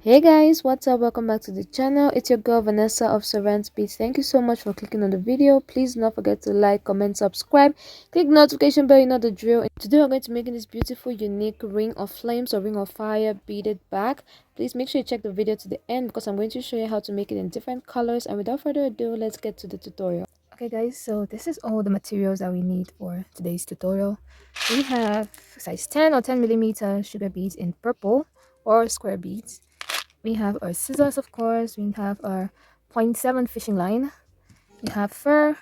Hey guys, what's up? Welcome back to the channel. It's your girl Vanessa of Servant Beats. Thank you so much for clicking on the video. Please do not forget to like, comment, subscribe, click the notification bell. You know the drill. Today we're going to make this beautiful, unique ring of flames or ring of fire beaded bag. Please make sure you check the video to the end because I'm going to show you how to make it in different colors. And without further ado, let's get to the tutorial. Okay guys, so this is all the materials that we need for today's tutorial. We have size 10 or 10 millimeter sugar beads in purple or square beads. We have our scissors, of course. We have our 0.7 fishing line. We have fur,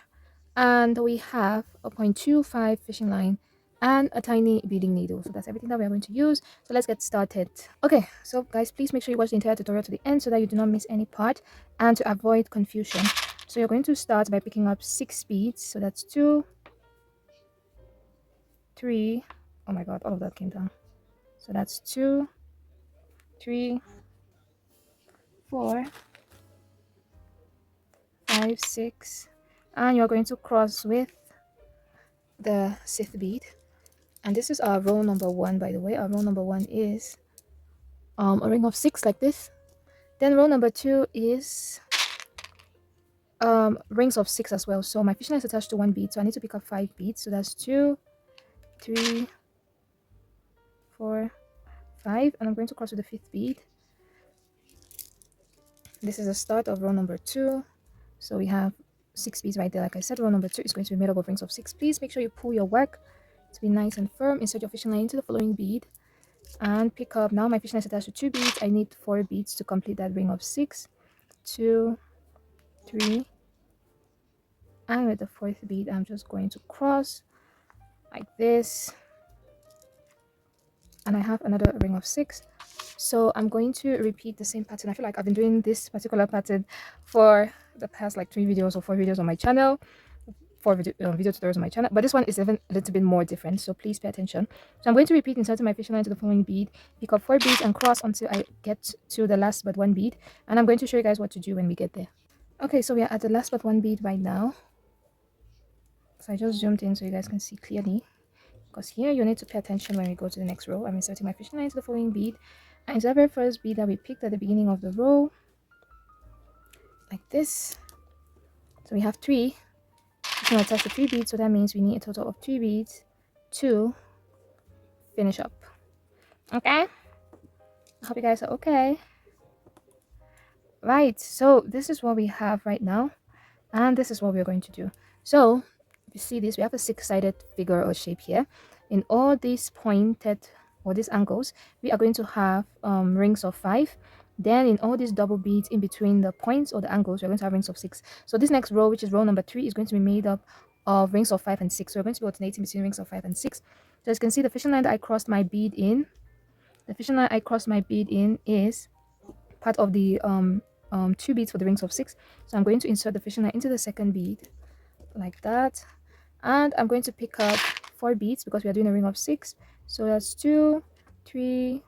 and we have a 0.25 fishing line and a tiny beading needle. So that's everything that we are going to use. So let's get started. Okay, so guys, please make sure you watch the entire tutorial to the end so that you do not miss any part and to avoid confusion. So you're going to start by picking up 6 beads. So that's 2, 3. Oh my god, all of that came down. So that's 2, 3, 4, 5, 6, and you're going to cross with the 6th bead. And this is our row number 1, by the way. Our row number 1 is a ring of 6 like this. Then row number 2 is rings of 6 as well. So my fishing line is attached to 1 bead, so I need to pick up 5 beads. So that's 2, 3, 4, 5, and I'm going to cross with the 5th bead. This is the start of row number 2. So we have 6 beads right there. Like I said, row number 2 is going to be made up of rings of 6. Please make sure you pull your work to be nice and firm. Insert your fishing line into the following bead and pick up. Now my fishing line is attached to 2 beads. I need 4 beads to complete that ring of 6. 2, 3, and with the 4th bead I'm just going to cross like this, and I have another ring of 6. So I'm going to repeat the same pattern. I feel like I've been doing this particular pattern for the past like 3 videos or 4 videos on my channel, 4 video tutorials on my channel, but this one is even a little bit more different, so please pay attention. So I'm going to repeat inserting my fishing line to the following bead, pick up 4 beads and cross until I get to the last but 1 bead, and I'm going to show you guys what to do when we get there. Okay, so we are at the last but 1 bead right now. So I just zoomed in so you guys can see clearly, because here you need to pay attention when we go to the next row. I'm inserting my fishing line to the following bead, and it's the very first bead that we picked at the beginning of the row, like this. So we have 3. We can attach the 3 beads, so that means we need a total of 3 beads to finish up. Okay, I hope you guys are okay. Right, so this is what we have right now, and this is what we're going to do. So if you see this, we have a 6-sided figure or shape here. In all these pointed or these angles, we are going to have rings of 5. Then in all these double beads in between the points or the angles, we're going to have rings of 6. So this next row, which is row number 3, is going to be made up of rings of 5 and 6. So we're going to be alternating between rings of 5 and 6. So as you can see, the fishing line that I crossed my bead in, is part of the 2 beads for the rings of 6. So I'm going to insert the fishing line into the 2nd bead like that, and I'm going to pick up 4 beads because we are doing a ring of 6. So that's 2, 3,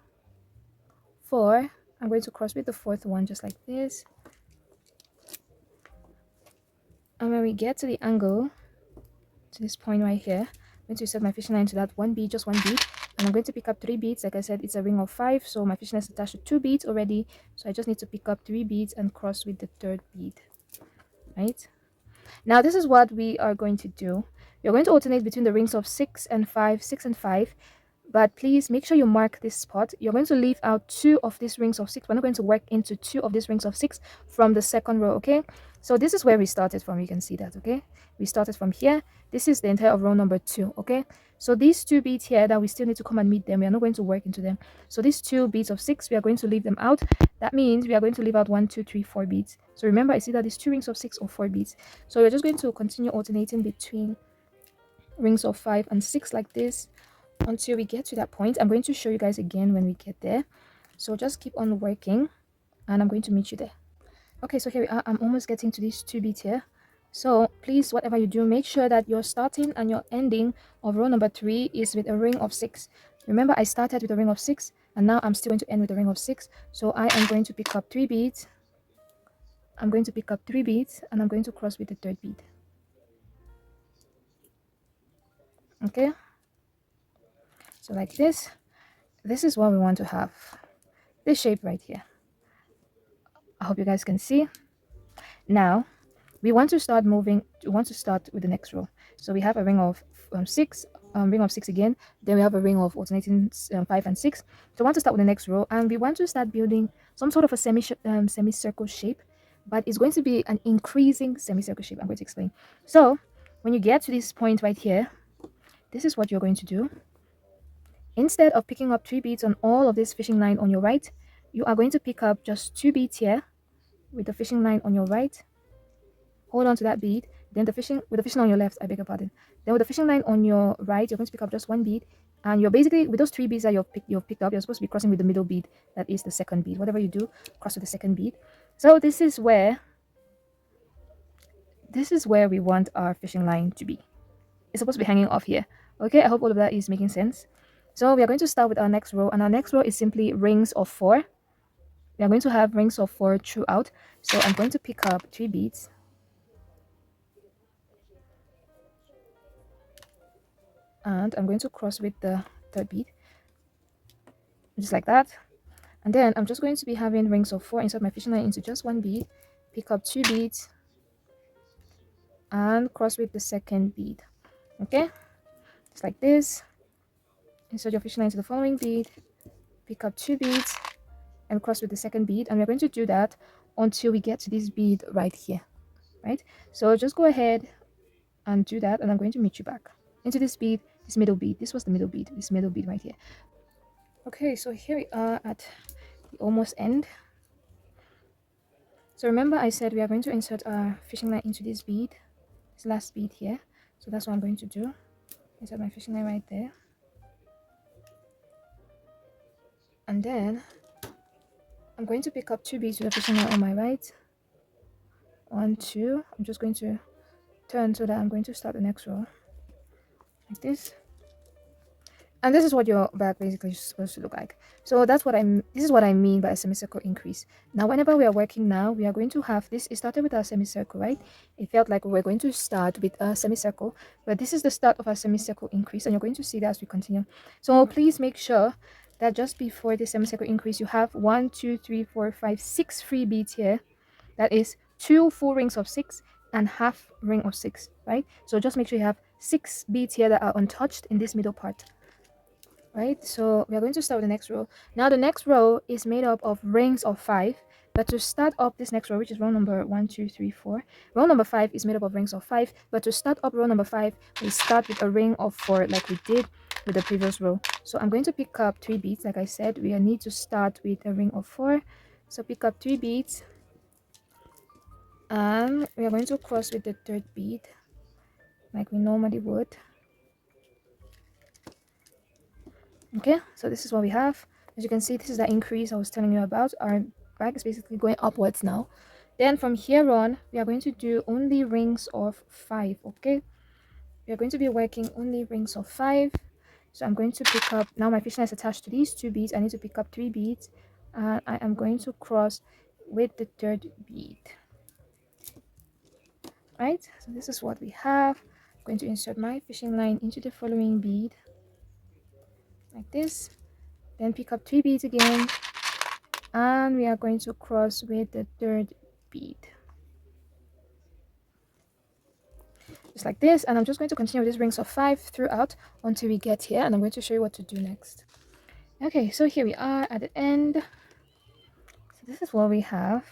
4. I'm going to cross with the 4th one just like this, and when we get to the angle, to this point right here, I'm going to insert my fishing line to that 1 bead, just 1 bead, and I'm going to pick up 3 beads. Like I said, it's a ring of 5, so my fishing line is attached to 2 beads already, so I just need to pick up 3 beads and cross with the 3rd bead. Right now, this is what we are going to do. You're going to alternate between the rings of 6 and 5, 6 and 5, but please make sure you mark this spot. You're going to leave out 2 of these rings of 6. We're not going to work into 2 of these rings of 6 from the 2nd row. Okay, so this is where we started from. You can see that. Okay, we started from here. This is the entire of row number 2. Okay, so these 2 beads here that we still need to come and meet them, we are not going to work into them. So these 2 beads of 6, we are going to leave them out. That means we are going to leave out 1, 2, 3, 4 beads. So remember, I see that these 2 rings of 6 or 4 beads. So we're just going to continue alternating between rings of 5 and 6 like this until we get to that point. I'm going to show you guys again when we get there, so just keep on working and I'm going to meet you there. Okay, so here we are. I'm almost getting to these 2 beads here. So please, whatever you do, make sure that your starting and your ending of row number 3 is with a ring of 6. Remember, I started with a ring of 6 and now I'm still going to end with a ring of 6. So I am going to pick up 3 beads. I'm going to pick up 3 beads and I'm going to cross with the 3rd bead. Okay, so like this is what we want to have, this shape right here. I hope you guys can see. Now we want to start moving. We want to start with the next row. So we have a ring of six, ring of six again. Then we have a ring of alternating 5 and 6. So we want to start with the next row, and we want to start building some sort of a semicircle shape, but it's going to be an increasing semicircle shape. I'm going to explain. So when you get to this point right here, this is what you're going to do. Instead of picking up 3 beads on all of this fishing line on your right, you are going to pick up just 2 beads here with the fishing line on your right. Hold on to that bead. Then the fishing with the fishing line on your left, I beg your pardon. Then with the fishing line on your right, you're going to pick up just 1 bead, and you're basically with those 3 beads that you've picked up, you're supposed to be crossing with the middle bead. That is the second bead. Whatever you do, cross with the second bead. So this is where we want our fishing line to be. It's supposed to be hanging off here. Okay, I hope all of that is making sense. So we are going to start with our next row, and our next row is simply rings of 4. We are going to have rings of 4 throughout. So I'm going to pick up 3 beads. And I'm going to cross with the third bead. Just like that. And then I'm just going to be having rings of 4 insert my fishing line into just 1 bead. Pick up 2 beads. And cross with the second bead. Okay? Just like this. Insert your fishing line into the following bead. Pick up 2 beads. And cross with the second bead, and we're going to do that until we get to this bead right here, right? So just go ahead and do that, and I'm going to meet you back into this bead, this middle bead. This was the middle bead, this middle bead right here. Okay, so here we are at the almost end. So remember I said we are going to insert our fishing line into this bead, this last bead here. So that's what I'm going to do. Insert my fishing line right there, and then I'm going to pick up 2 beads with the fishing line on my right. 1, 2. I'm just going to turn so that I'm going to start the next row like this. And this is what your bag basically is supposed to look like. So this is what I mean by a semicircle increase. Now whenever we are working now, we are going to have this. It started with our semicircle, right? It felt like we were going to start with a semicircle, but this is the start of our semicircle increase, and you're going to see that as we continue. So please make sure that just before the semicircle increase, you have 1, 2, 3, 4, 5, 6 free beads here. That is 2 full rings of 6 and half ring of 6, right? So just make sure you have 6 beads here that are untouched in this middle part, right? So we are going to start with the next row. Now the next row is made up of rings of 5, but to start up this next row, which is row number 1, 2, 3, 4, row number 5 is made up of rings of 5, but to start up row number 5, we start with a ring of 4 like we did with the previous row. So I'm going to pick up 3 beads. Like I said, we need to start with a ring of 4. So pick up 3 beads, and we are going to cross with the third bead like we normally would. Okay, so this is what we have. As you can see, this is the increase I was telling you about. Our bag is basically going upwards now. Then from here on, we are going to do only rings of 5. Okay, we are going to be working only rings of 5. So I'm going to pick up, now my fishing line is attached to these 2 beads. I need to pick up 3 beads, and I am going to cross with the third bead. Right, so this is what we have. I'm going to insert my fishing line into the following bead like this, then pick up 3 beads again, and we are going to cross with the third bead just like this. And I'm just going to continue with these rings of 5 throughout until we get here, and I'm going to show you what to do next. Okay, so here we are at the end. So this is what we have,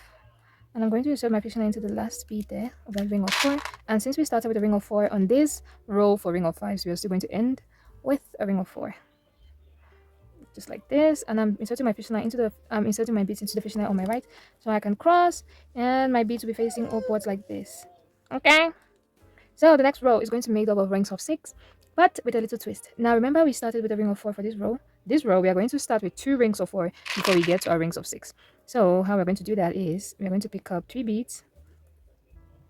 and I'm going to insert my fishing line into the last bead there of that ring of 4. And since we started with a ring of 4 on this row for ring of 5, so we are still going to end with a ring of 4 just like this. And I'm inserting my fishing line into the inserting my beads into the fishing line on my right, so I can cross, and my beads will be facing upwards like this. Okay, so the next row is going to be made up of rings of 6, but with a little twist. Now remember, we started with a ring of 4 for this row. This row we are going to start with 2 rings of 4 before we get to our rings of 6. So how we're going to do that is we're going to pick up 3 beads,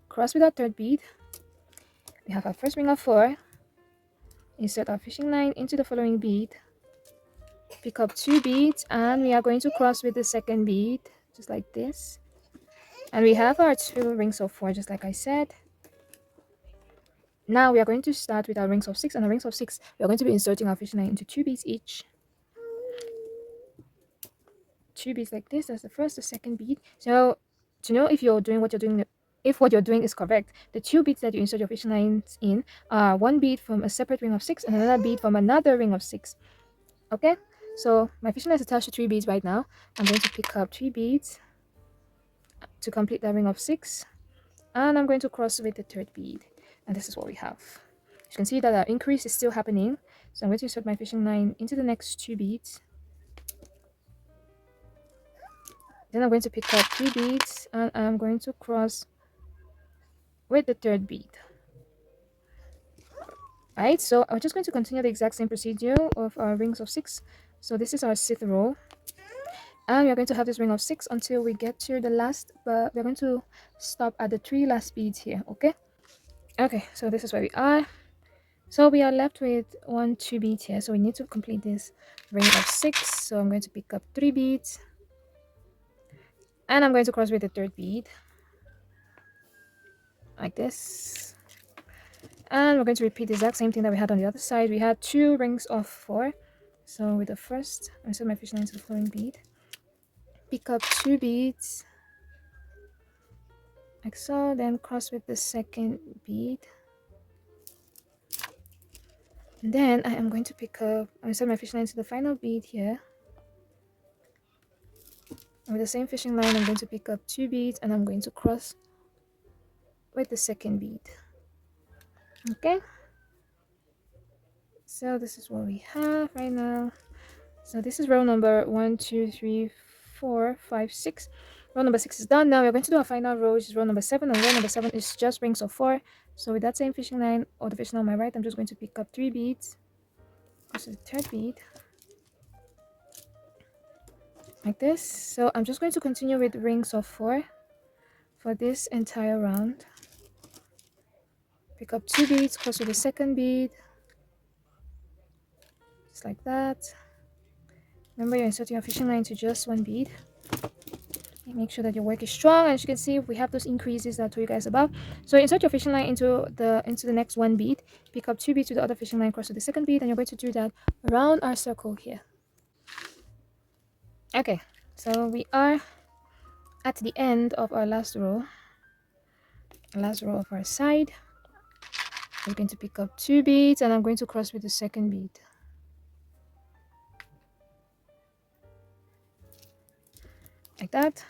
cross with our third bead. We have our first ring of 4, insert our fishing line into the following bead, pick up 2 beads, and we are going to cross with the second bead just like this. And we have our 2 rings of 4 just like I said. Now we are going to start with our rings of 6, and the rings of 6 we are going to be inserting our fishing line into 2 beads each. 2 beads like this. That's the first, the second bead. So to know if you're doing what you're doing, if what you're doing is correct, the 2 beads that you insert your fishing lines in are 1 bead from a separate ring of 6 and another bead from another ring of 6. Okay, so my fishing line is attached to 3 beads right now. I'm going to pick up 3 beads to complete that ring of 6, and I'm going to cross with the 3rd bead, and this is what we have. You can see that our increase is still happening, so I'm going to insert my fishing line into the next 2 beads. Then I'm going to pick up 3 beads and I'm going to cross with the 3rd bead. Alright, so I'm just going to continue the exact same procedure of our rings of 6. So this is our 6th row, and we're going to have this ring of 6 until we get to the last, but we're going to stop at the 3 last beads here. Okay, so this is where we are. So we are left with 1 2 beads here, so we need to complete this ring of 6. So I'm going to pick up 3 beads and I'm going to cross with the 3rd bead like this, and we're going to repeat the exact same thing that we had on the other side. We had 2 rings of 4, so with the first, I insert my fishing line into the following bead, pick up 2 beads like so, then cross with the 2nd bead, and then I am going to pick up, I insert my fishing line into the final bead here. And with the same fishing line, I'm going to pick up 2 beads and I'm going to cross with the 2nd bead. Okay, so this is what we have right now. So this is row number 1 2 3 4 5 6. Row number 6 is done. Now we're going to do our final row, which is row number 7, and row number 7 is just rings of 4. So with that same fishing line, or the fishing line on my right, I'm just going to pick up 3 beads. This is the 3rd bead like this. So I'm just going to continue with rings of 4 for this entire round. Pick up 2 beads, cross with the 2nd bead, just like that. Remember, you're inserting your fishing line to just 1 bead. Make sure that your work is strong. As you can see, we have those increases that I told you guys about. So insert your fishing line into the next 1 bead, pick up 2 beads to the other fishing line, cross to the 2nd bead, and you're going to do that around our circle here. Okay, so we are at the end of our last row of our side. We're going to pick up 2 beads and I'm going to cross with the 2nd bead like that.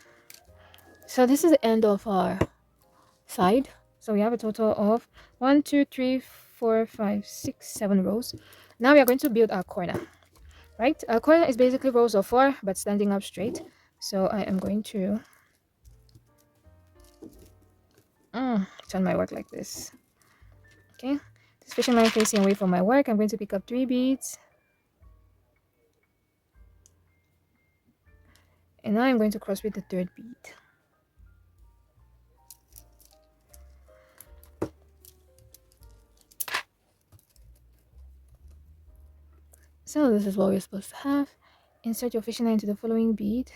So this is the end of our side. So we have a total of 1 2 3 4 5 6 7 rows. Now we are going to build our corner, right? Our corner is basically rows of 4 but standing up straight. So I am going to turn my work like this. Okay, this fishing line facing away from my work, I'm going to pick up 3 beads, and now I'm going to cross with the 3rd bead. So this is what we're supposed to have. Insert your fishing line into the following bead,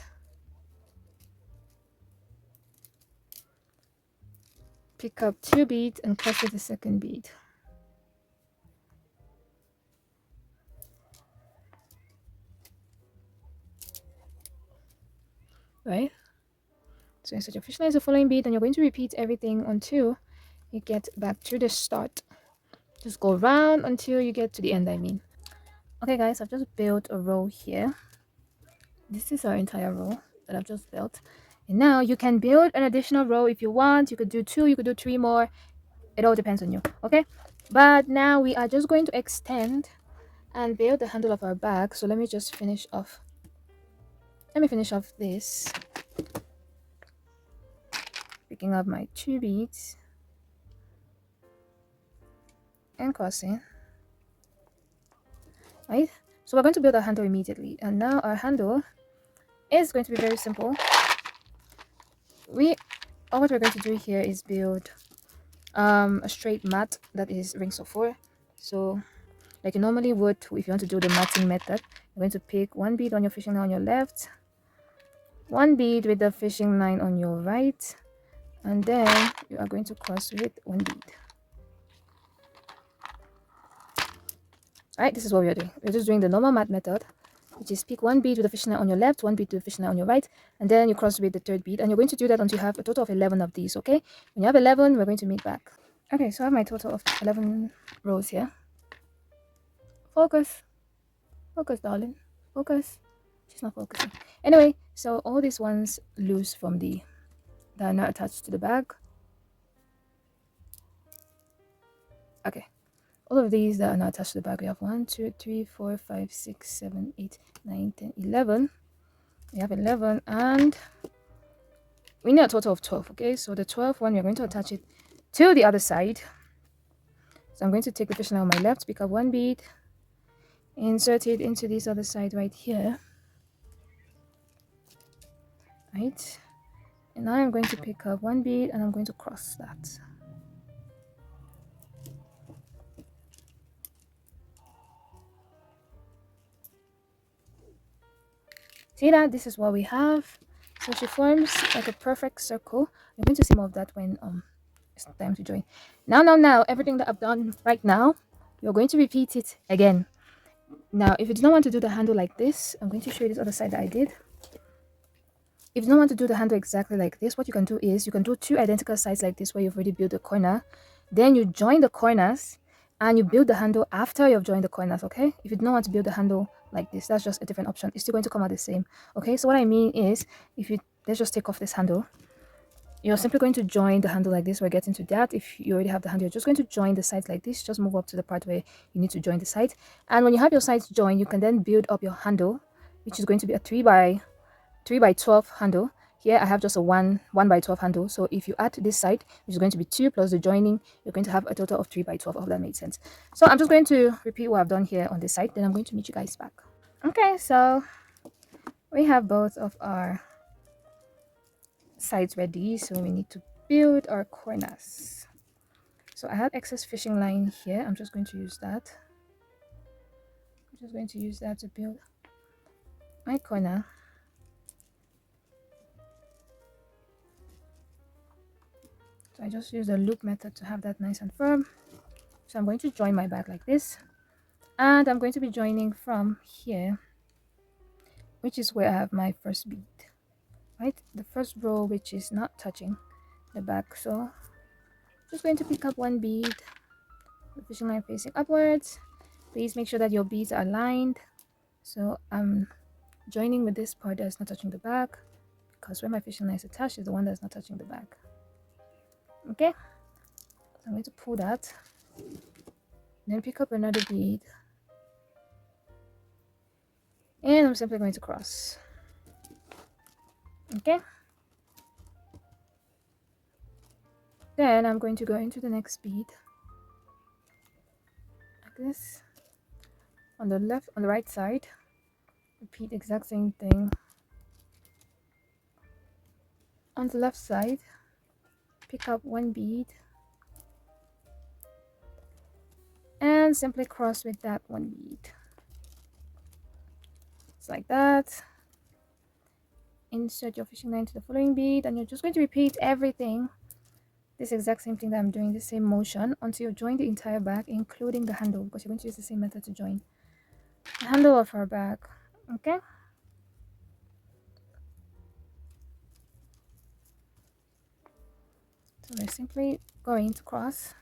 pick up 2 beads and cross with the 2nd bead. Right? So insert your fishing line into the following bead, and you're going to repeat everything until you get back to the start. Just go around until you get to the end, I mean. Okay guys, I've just built a row here. This is our entire row that I've just built. And now you can build an additional row if you want. You could do 2, you could do 3 more. It all depends on you, okay? But now we are just going to extend and build the handle of our bag. So let me just finish off. Let me finish off this. Picking up my 2 beads and crossing. Right? So we're going to build our handle immediately. And now our handle is going to be very simple. All what we're going to do here is build a straight mat that is rings of 4. So like you normally would, if you want to do the matting method, you're going to pick 1 bead on your fishing line on your left, 1 bead with the fishing line on your right, and then you are going to cross with 1 bead. Alright, this is what we are doing. We're just doing the normal mat method. which is pick one bead with a fishing line on your left, one bead with a fishing line on your right, and then you cross with the third bead, and you're going to do that until you have a total of 11 of these. Okay, when you have 11, we're going to meet back. Okay, so I have my total of 11 rows here. Focus, focus, darling, focus. She's not focusing. Anyway, so all these ones loose from the that are not attached to the bag. Okay, all of these that are not attached to the bag, we have 1, 2, 3, 4, 5, 6, 7, 8, 9, 10, 11. We have 11, and we need a total of 12. Okay, so the 12th one, we're going to attach it to the other side. So I'm going to take the fishing line on my left, pick up one bead, insert it into this other side right here. Right, and now I'm going to pick up one bead and I'm going to cross that. See that? This is what we have. So she forms like a perfect circle. You're going to see more of that when it's time to join. Now, everything that I've done right now, you're going to repeat it again. Now, if you do not want to do the handle like this, I'm going to show you this other side that I did. If you don't want to do the handle exactly like this, what you can do is you can do two identical sides like this where you've already built the corner. Then you join the corners and you build the handle after you've joined the corners, okay? If you don't want to build the handle like this, that's just a different option. It's still going to come out the same, okay? So what I mean is, let's just take off this handle. You're simply going to join the handle like this. We're getting to that. If you already have the handle, you're just going to join the sides like this. Just move up to the part where you need to join the sides. And when you have your sides joined, you can then build up your handle, which is going to be a 3 by 12 handle. Here I have just a 1 by 12 handle. So if you add this side, which is going to be 2 plus the joining, you're going to have a total of 3 by 12. I hope that made sense. So I'm just going to repeat what I've done here on this side. Then I'm going to meet you guys back. Okay, so we have both of our sides ready. So we need to build our corners. So I have excess fishing line here. I'm just going to use that. To build my corner. So I just use the loop method to have that nice and firm. So I'm going to join my bag like this. And I'm going to be joining from here, which is where I have my first bead. Right? The first row which is not touching the bag. So I'm just going to pick up one bead, the fishing line facing upwards. Please make sure that your beads are aligned. So I'm joining with this part that's not touching the bag, because where my fishing line is attached is the one that's not touching the bag. Okay, so I'm going to pull that, then pick up another bead, and I'm simply going to cross. Okay, then I'm going to go into the next bead like this. On the right side, repeat the exact same thing. On the left side, pick up one bead and simply cross with that one bead. It's like that. Insert your fishing line to the following bead, and you're just going to repeat everything, this exact same thing that I'm doing, the same motion, until you join the entire bag, including the handle, because you're going to use the same method to join the handle of our bag. Okay, so we're simply going to cross.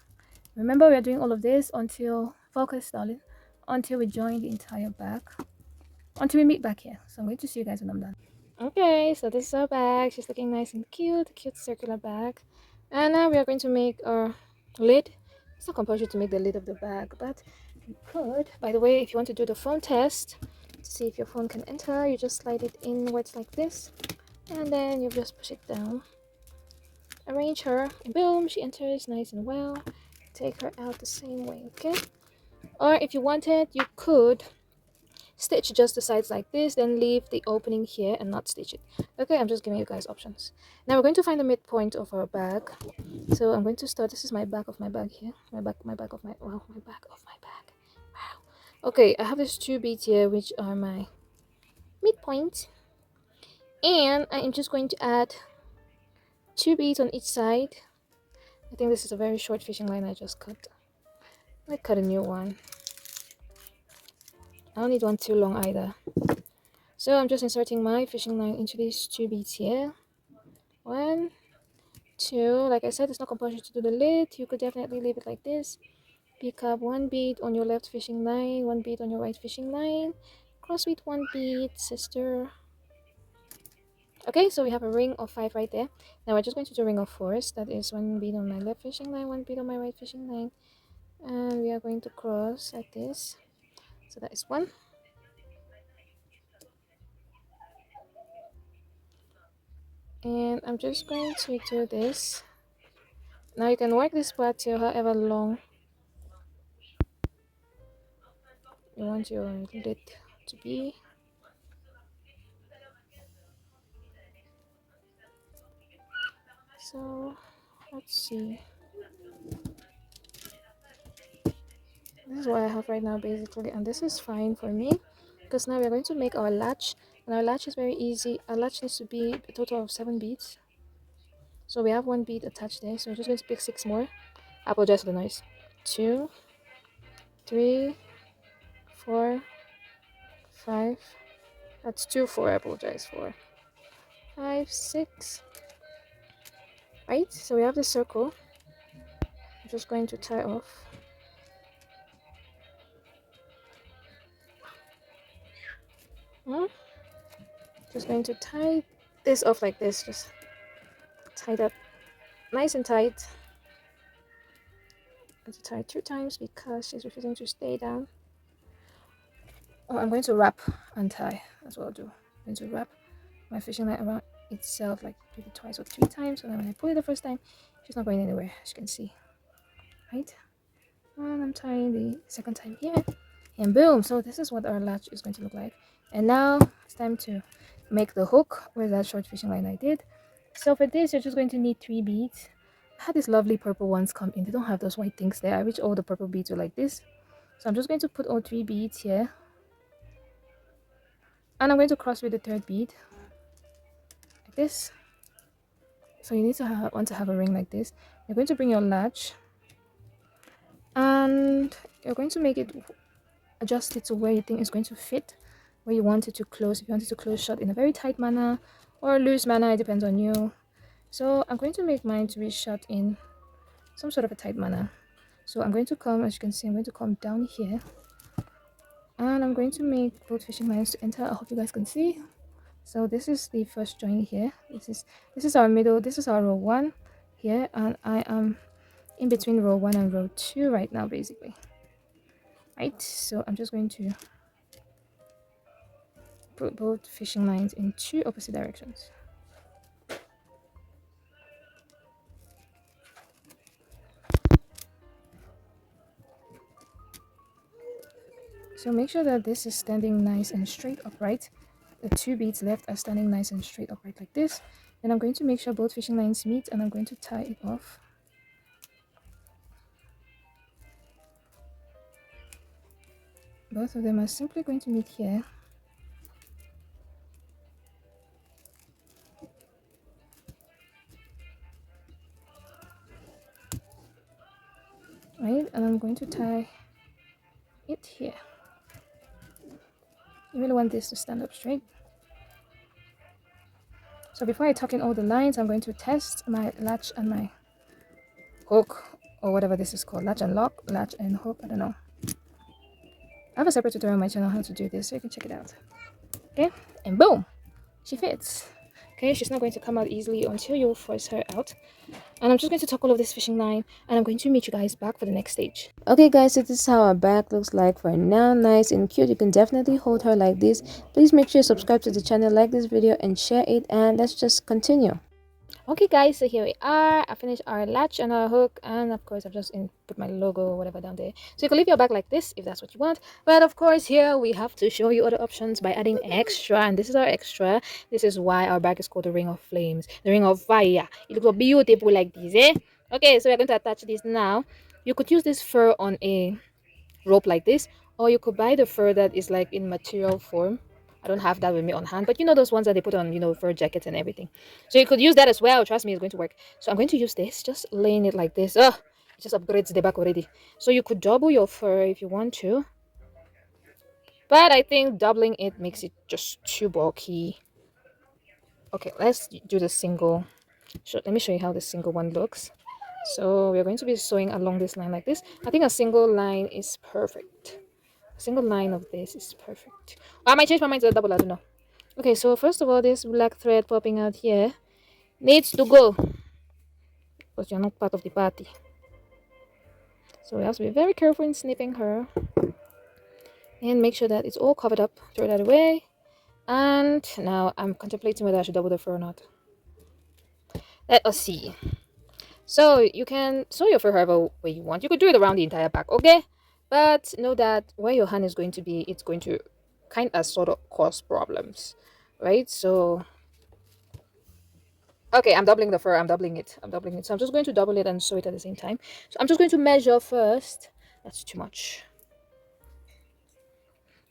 Remember, we are doing all of this until, focus darling, until we join the entire bag, until we meet back here. So I'm going to see you guys when I'm done. Okay, so this is our bag. She's looking nice and cute, a cute circular bag. And now we are going to make our lid. It's not compulsory to make the lid of the bag, but you could. By the way, if you want to do the phone test to see if your phone can enter, you just slide it inwards like this, and then you just push it down. Arrange her, and boom, she enters nice and well. Take her out the same way, okay? Or if you wanted, you could stitch just the sides like this, then leave the opening here and not stitch it. Okay, I'm just giving you guys options. Now we're going to find the midpoint of our bag. So I'm going to start. This is my back of my bag here. My back of my bag. Wow. Okay, I have these two beads here, which are my midpoint, and I am just going to add two beads on each side. I think this is a very short fishing line I just cut. I cut a new one. I don't need one too long either. So I'm just inserting my fishing line into these two beads here. One, two. Like I said, it's not compulsory to do the lid. You could definitely leave it like this. Pick up one bead on your left fishing line, one bead on your right fishing line. Cross with one bead, sister. Okay, so we have a ring of 5 right there. Now we're just going to do a ring of 4s. That is one bead on my left fishing line, one bead on my right fishing line. And we are going to cross like this. So that is one. And I'm just going to do this. Now you can work this part till however long you want your lid to be. So let's see. This is what I have right now basically, and this is fine for me because now we're going to make our latch, and our latch is very easy. Our latch needs to be a total of 7 beads. So we have one bead attached there, so we're just going to pick 6 more. I apologize for the noise. 2, 3, 4, 5. That's 2, 4. I apologize for 5, 6. Right, so we have the circle. I'm just going to tie off. Just going to tie this off like this. Just tie that nice and tight. I'm going to tie it 2 times because she's refusing to stay down. Oh, I'm going to wrap and tie. That's what I'll do. I'm going to wrap my fishing line around itself like maybe twice or 3 times. So that when I pull it the first time, she's not going anywhere, as you can see. Right? And I'm tying the second time here. And boom! So this is what our latch is going to look like. And now it's time to make the hook with that short fishing line I did. So for this, you're just going to need 3 beads. I had these lovely purple ones come in. They don't have those white things there. I wish all the purple beads were like this. So I'm just going to put all 3 beads here. And I'm going to cross with the 3rd bead. Like this. So you need to want to have a ring like this. You're going to bring your latch. And you're going to make it, adjust it to where you think it's going to fit. Where you want it to close. If you want it to close shut in a very tight manner or a loose manner, it depends on you. So I'm going to make mine to be shut in some sort of a tight manner. So I'm going to come, as you can see, I'm going to come down here. And I'm going to make both fishing lines to enter. I hope you guys can see. So this is the first join here. This is our middle. This is our row 1 here. And I am in between row 1 and row 2 right now, basically. Right, so I'm just going to put both fishing lines in 2 opposite directions. So make sure that this is standing nice and straight upright. The 2 beads left are standing nice and straight upright like this. Then I'm going to make sure both fishing lines meet, and I'm going to tie it off. Both of them are simply going to meet here. Right, and I'm going to tie it here. You really want this to stand up straight. So before I tuck in all the lines, I'm going to test my latch and my hook, or whatever this is called. Latch and lock, latch and hook, I don't know. I have a separate tutorial on my channel how to do this, so you can check it out. Okay, and boom, she fits. Okay, she's not going to come out easily until you force her out. And I'm just going to tuck all of this fishing line, and I'm going to meet you guys back for the next stage. Okay guys, so this is how our bag looks like for now. Nice and cute. You can definitely hold her like this. Please make sure you subscribe to the channel, like this video, and share it, and let's just continue. Okay guys, so here we are. I finished our latch and our hook, and of course I've just put my logo or whatever down there. So you can leave your bag like this if that's what you want, but of course here we have to show you other options by adding extra, and this is our extra. This is why our bag is called the ring of flames, the ring of fire. It looks beautiful like this, eh? Okay, so we're going to attach this now. You could use this fur on a rope like this, or you could buy the fur that is like in material form. I don't have that with me on hand, but you know those ones that they put on, you know, fur jackets and everything. So you could use that as well. Trust me, it's going to work. So I'm going to use this, just laying it like this. Oh, it just upgrades the back already. So you could double your fur if you want to, But I think doubling it makes it just too bulky. Okay, let's do the single. Let me show you how the single one looks. So we're going to be sewing along this line like this. I think a single line is perfect. A single line of this is perfect. I might change my mind to a double, I don't know. Okay, so first of all, this black thread popping out here needs to go because you're not part of the party. So we have to be very careful in snipping her and make sure that it's all covered up. Throw that away. And now I'm contemplating whether I should double the fur or not. Let us see. So you can sew your fur however way you want. You could do it around the entire back, okay? But know that where your hand is going to be, it's going to kind of sort of cause problems, right? So, okay, I'm doubling the fur. I'm doubling it. I'm doubling it. So I'm just going to double it and sew it at the same time. So I'm just going to measure first. That's too much.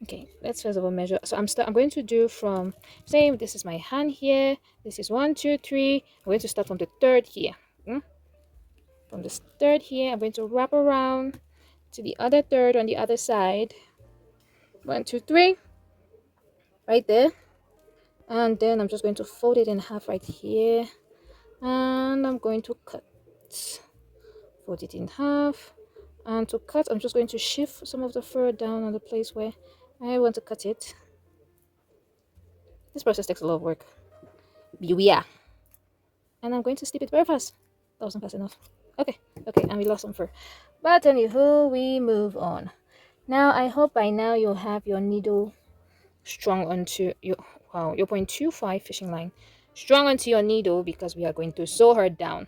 Okay, let's first of all measure. So I'm going to do from same. This is my hand here. This is 1, 2, 3. I'm going to start from the third here. From this third here, I'm going to wrap around to the other third on the other side. 1, 2, 3, right there. And then I'm just going to fold it in half right here. And I'm going to cut. Fold it in half. And to cut, I'm just going to shift some of the fur down on the place where I want to cut it. This process takes a lot of work. Beware. And I'm going to snip it very fast. That wasn't fast enough. Okay, and we lost some fur. But anywho, we move on. Now, I hope by now you'll have your needle strong onto your, wow, your 0.25 fishing line strong onto your needle because we are going to sew her down.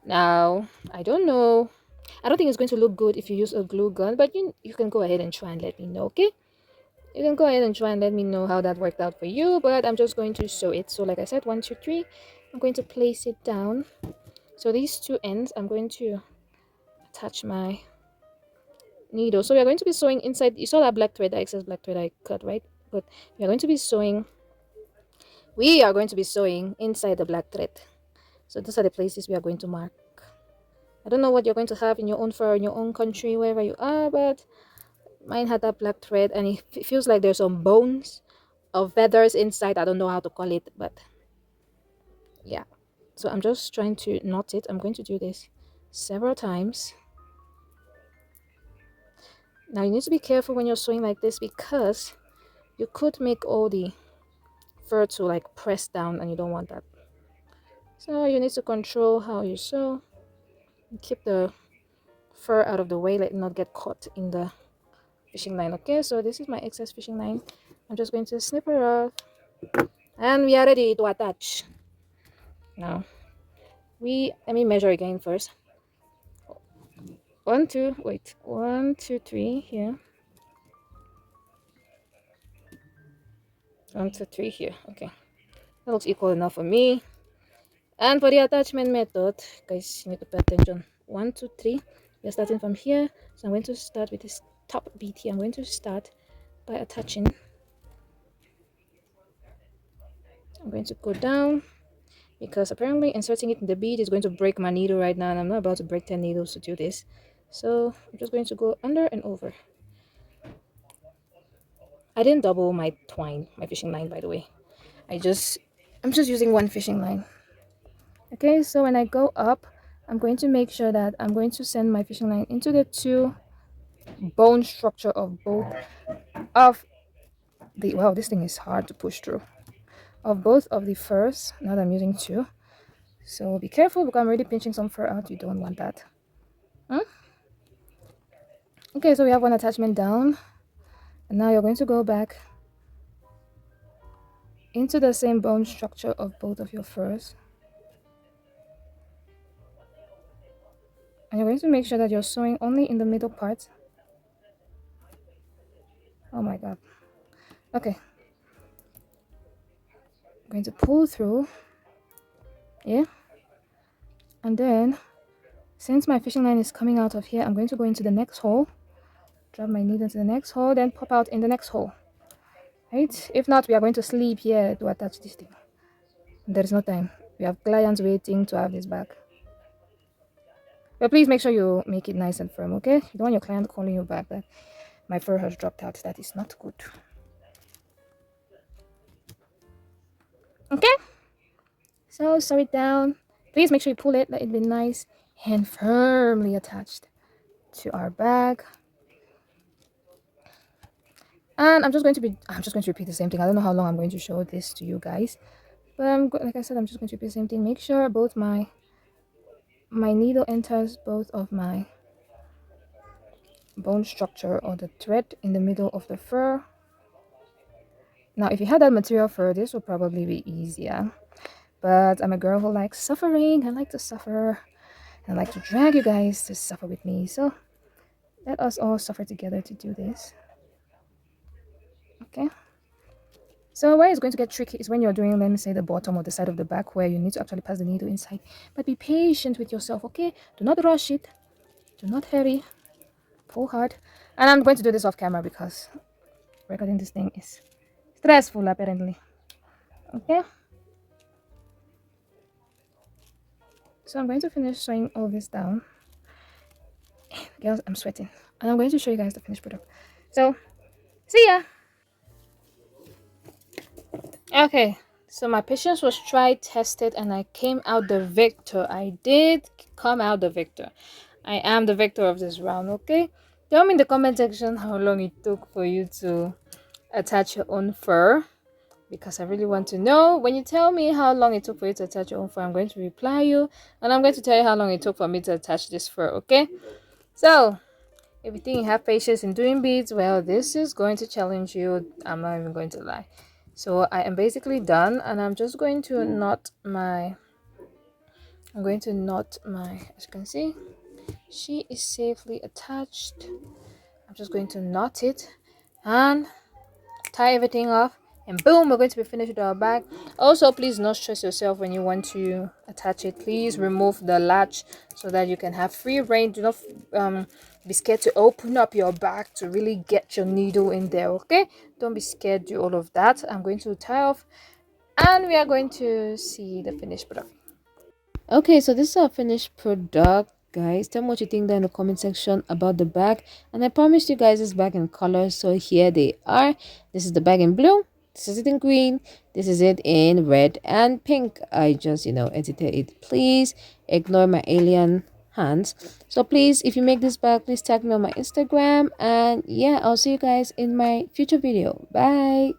Now, I don't know. I don't think it's going to look good if you use a glue gun, but you can go ahead and try and let me know, okay? You can go ahead and try and let me know how that worked out for you, but I'm just going to sew it. So like I said, 1, 2, 3, I'm going to place it down. So these two ends, I'm going to attach my needle. So we are going to be sewing inside. You saw that black thread, the excess black thread I cut, right? But we are going to be sewing inside the black thread. So those are the places we are going to mark. I don't know what you're going to have in your own fur in your own country, wherever you are, but mine had that black thread and it feels like there's some bones of feathers inside. I don't know how to call it, but yeah. So I'm just trying to knot it. I'm going to do this several times. Now you need to be careful when you're sewing like this because you could make all the fur to like press down and you don't want that. So you need to control how you sew. Keep the fur out of the way, let it not get caught in the fishing line. Okay, so this is my excess fishing line. I'm just going to snip her off and we are ready to attach. Now let me measure again first. 1, 2, wait, 1, 2, 3 here. 1, 2, 3 here. Okay, that looks equal enough for me. And for the attachment method, guys, you need to pay attention. 1, 2, 3. We're starting from here. So I'm going to start with this top bead here. I'm going to start by attaching. I'm going to go down because apparently inserting it in the bead is going to break my needle right now, and I'm not about to break 10 needles to do this. So I'm just going to go under and over. I didn't double my fishing line, by the way. I'm just using one fishing line. Okay, so when I go up, I'm going to make sure that I'm going to send my fishing line into the two bone structure of both of the, wow, this thing is hard to push through, of both of the furs. Now that I'm using two, so be careful because I'm already pinching some fur out. You don't want that. Okay, so we have one attachment down, and now you're going to go back into the same bone structure of both of your furs, and you're going to make sure that you're sewing only in the middle part. Oh my god. Okay, I'm going to pull through, yeah, and then since my fishing line is coming out of here, I'm going to go into the next hole, drop my needle into the next hole, then pop out in the next hole, right? If not, we are going to sleep here to attach this thing. There is no time. We have clients waiting to have this back. But please make sure you make it nice and firm, okay? You don't want your client calling you back that my fur has dropped out. That is not good. Okay, so sew it down. Please make sure you pull it, let it be nice and firmly attached to our bag. And I'm just going to repeat the same thing. I don't know how long I'm going to show this to you guys, but like I said, I'm just going to repeat the same thing. Make sure both my needle enters both of my bone structure or the thread in the middle of the fur. Now, if you had that material fur, this would probably be easier. But I'm a girl who likes suffering. I like to suffer. I like to drag you guys to suffer with me. So let us all suffer together to do this. Okay. So where it's going to get tricky is when you're doing, let me say, the bottom or the side of the back where you need to actually pass the needle inside. But be patient with yourself, okay? Do not rush it. Do not hurry. Pull hard. And I'm going to do this off camera because recording this thing is stressful apparently. Okay. So I'm going to finish sewing all this down. Girls, I'm sweating. And I'm going to show you guys the finished product. So, see ya! Okay, so my patience was tried, tested, and I came out the victor. I did come out the victor. I am the victor of this round, okay? Tell me in the comment section how long it took for you to attach your own fur, because I really want to know. When you tell me how long it took for you to attach your own fur, I'm going to reply you, and I'm going to tell you how long it took for me to attach this fur, okay? So, if you think you have patience in doing beads, well, this is going to challenge you. I'm not even going to lie. So I am basically done, and I'm just going to knot my, as you can see, she is safely attached. I'm just going to knot it and tie everything off, and boom, we're going to be finished with our bag. Also, please not stress yourself when you want to attach it. Please remove the latch so that you can have free reign. Do not be scared to open up your bag to really get your needle in there, okay? Don't be scared. Do all of that. I'm going to tie off, and we are going to see the finished product. Okay, so this is our finished product, guys. Tell me what you think down in the comment section about the bag. And I promised you guys this bag in colors, so here they are. This is the bag in blue, this is it in green, this is it in red and pink. I just, edited it. Please ignore my alien hands. So please, if you make this bag, please tag me on my Instagram. And yeah, I'll see you guys in my future video. Bye.